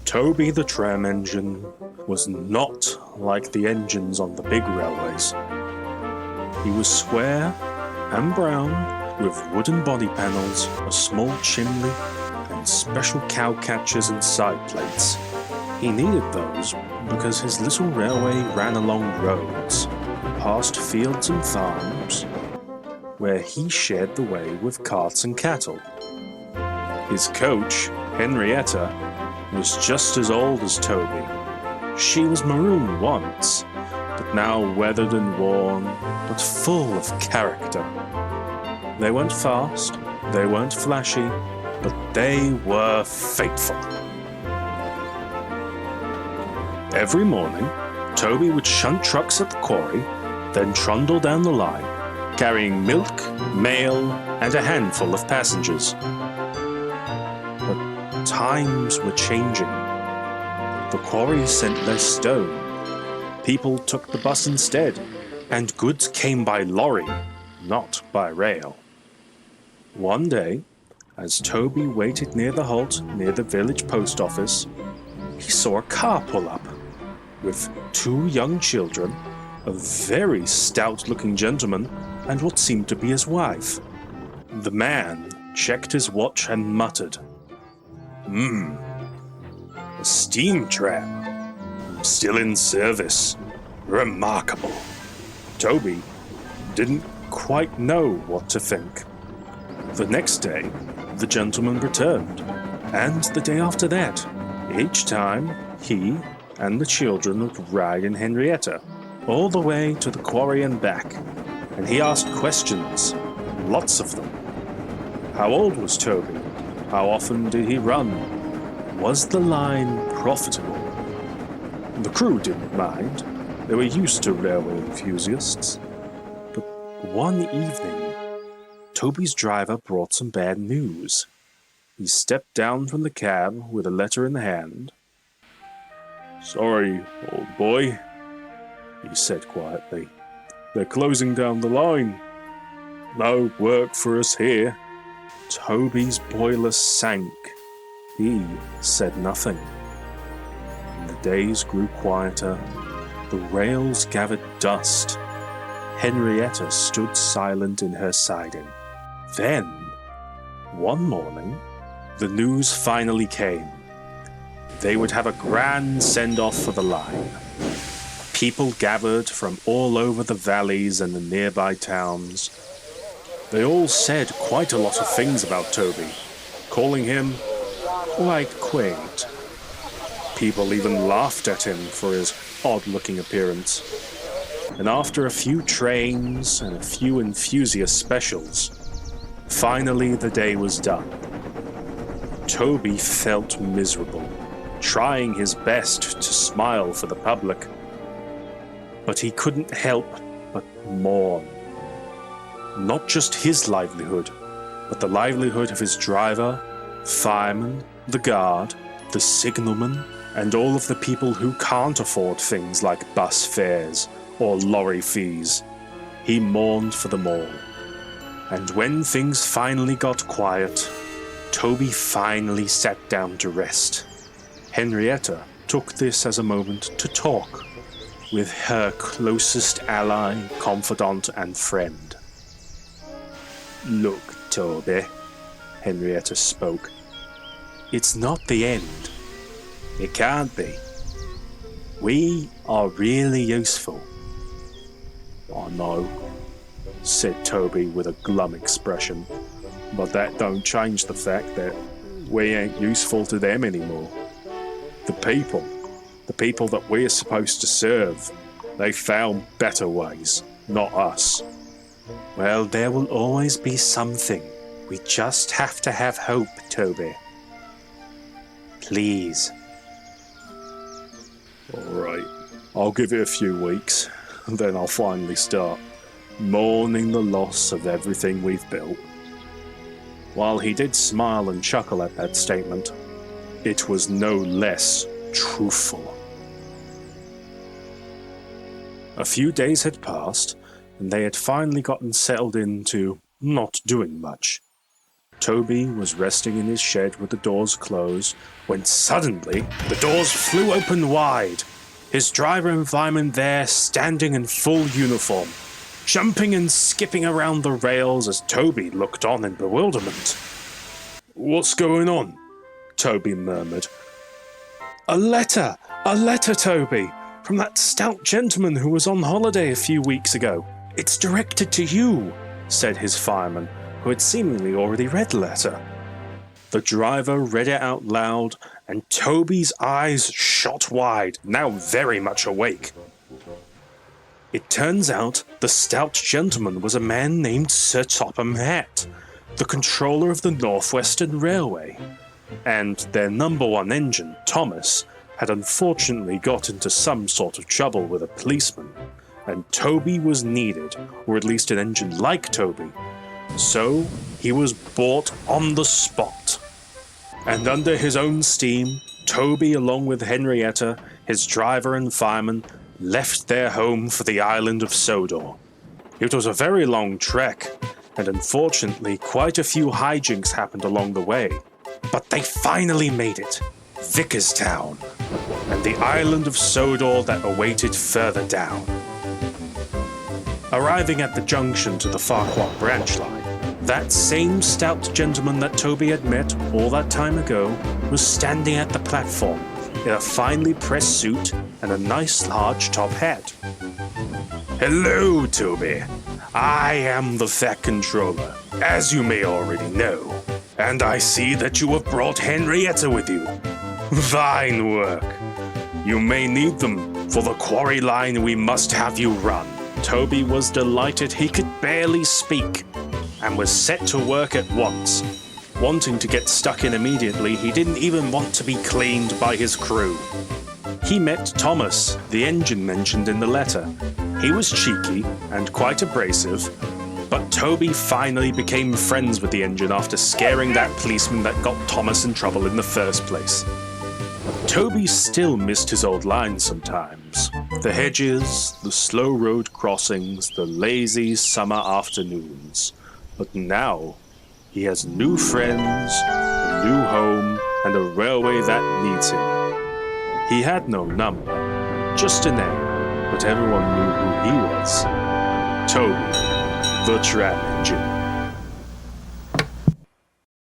Toby the tram engine was not like the engines on the big railways. He was square and brown, with wooden body panels, a small chimney, and special cow catchers and side plates. He needed those because his little railway ran along roads, past fields and farms, where he shared the way with carts and cattle. His coach, Henrietta, was just as old as Toby. She was maroon once, but now weathered and worn, but full of character. They weren't fast, they weren't flashy, but they were faithful. Every morning, Toby would shunt trucks at the quarry, then trundle down the line, carrying milk, mail, and a handful of passengers. But times were changing. The quarry sent less stone. People took the bus instead, and goods came by lorry, not by rail. One day, as Toby waited near the halt near the village post office, he saw a car pull up, with two young children, a very stout-looking gentleman, and what seemed to be his wife. The man checked his watch and muttered, A steam tram. Still in service. Remarkable. Toby didn't quite know what to think. The next day, the gentleman returned, and the day after that. Each time, he and the children would ride in Henrietta, all the way to the quarry and back, and he asked questions, lots of them. How old was Toby? How often did he run? Was the line profitable? The crew didn't mind. They were used to railway enthusiasts. But one evening, Toby's driver brought some bad news. He stepped down from the cab with a letter in hand. "Sorry, old boy," he said quietly. "They're closing down the line. No work for us here." Toby's boiler sank. He said nothing. The days grew quieter. The rails gathered dust. Henrietta stood silent in her siding. Then, one morning, the news finally came. They would have a grand send-off for the line. People gathered from all over the valleys and the nearby towns. They all said quite a lot of things about Toby, calling him quite quaint. People even laughed at him for his odd-looking appearance. And after a few trains and a few enthusiast specials, finally the day was done. Toby felt miserable, trying his best to smile for the public. But he couldn't help but mourn. Not just his livelihood, but the livelihood of his driver, fireman, the guard, the signalman, and all of the people who can't afford things like bus fares or lorry fees. He mourned for them all. And when things finally got quiet, Toby finally sat down to rest. Henrietta took this as a moment to talk with her closest ally, confidant, and friend. "Look, Toby," Henrietta spoke. "It's not the end. It can't be. We are really useful." "I know," said Toby with a glum expression, "but that don't change the fact that we ain't useful to them anymore. The people that we're supposed to serve, they found better ways, not us." "Well, there will always be something. We just have to have hope, Toby. Please." "All right, I'll give it a few weeks, and then I'll finally start mourning the loss of everything we've built." While he did smile and chuckle at that statement, it was no less truthful. A few days had passed, and they had finally gotten settled into not doing much. Toby was resting in his shed with the doors closed when suddenly the doors flew open wide. His driver and fireman there, standing in full uniform, jumping and skipping around the rails as Toby looked on in bewilderment. "What's going on?" Toby murmured. A letter, Toby, from that stout gentleman who was on holiday a few weeks ago. It's directed to you," said his fireman, who had seemingly already read the letter. The driver read it out loud, and Toby's eyes shot wide, now very much awake. It turns out the stout gentleman was a man named Sir Topham Hatt, the controller of the Northwestern Railway, and their number one engine, Thomas, had unfortunately got into some sort of trouble with a policeman, and Toby was needed, or at least an engine like Toby. So he was bought on the spot. And under his own steam, Toby, along with Henrietta, his driver and fireman, left their home for the island of Sodor. It was a very long trek, and unfortunately quite a few hijinks happened along the way. But they finally made it, Vickerstown, and the island of Sodor that awaited further down. Arriving at the junction to the FfarawayQuarry branch line, that same stout gentleman that Toby had met all that time ago was standing at the platform in a finely pressed suit and a nice large top hat. "Hello, Toby. I am the Fat Controller, as you may already know, and I see that you have brought Henrietta with you. Fine work. You may need them for the quarry line we must have you run." Toby was delighted he could barely speak, and was set to work at once. Wanting to get stuck in immediately, he didn't even want to be cleaned by his crew. He met Thomas, the engine mentioned in the letter. He was cheeky and quite abrasive, but Toby finally became friends with the engine after scaring that policeman that got Thomas in trouble in the first place. Toby still missed his old lines sometimes. The hedges, the slow road crossings, the lazy summer afternoons. But now he has new friends, a new home, and a railway that needs him. He had no number, just a name, but everyone knew who he was. Toby, the tram engine.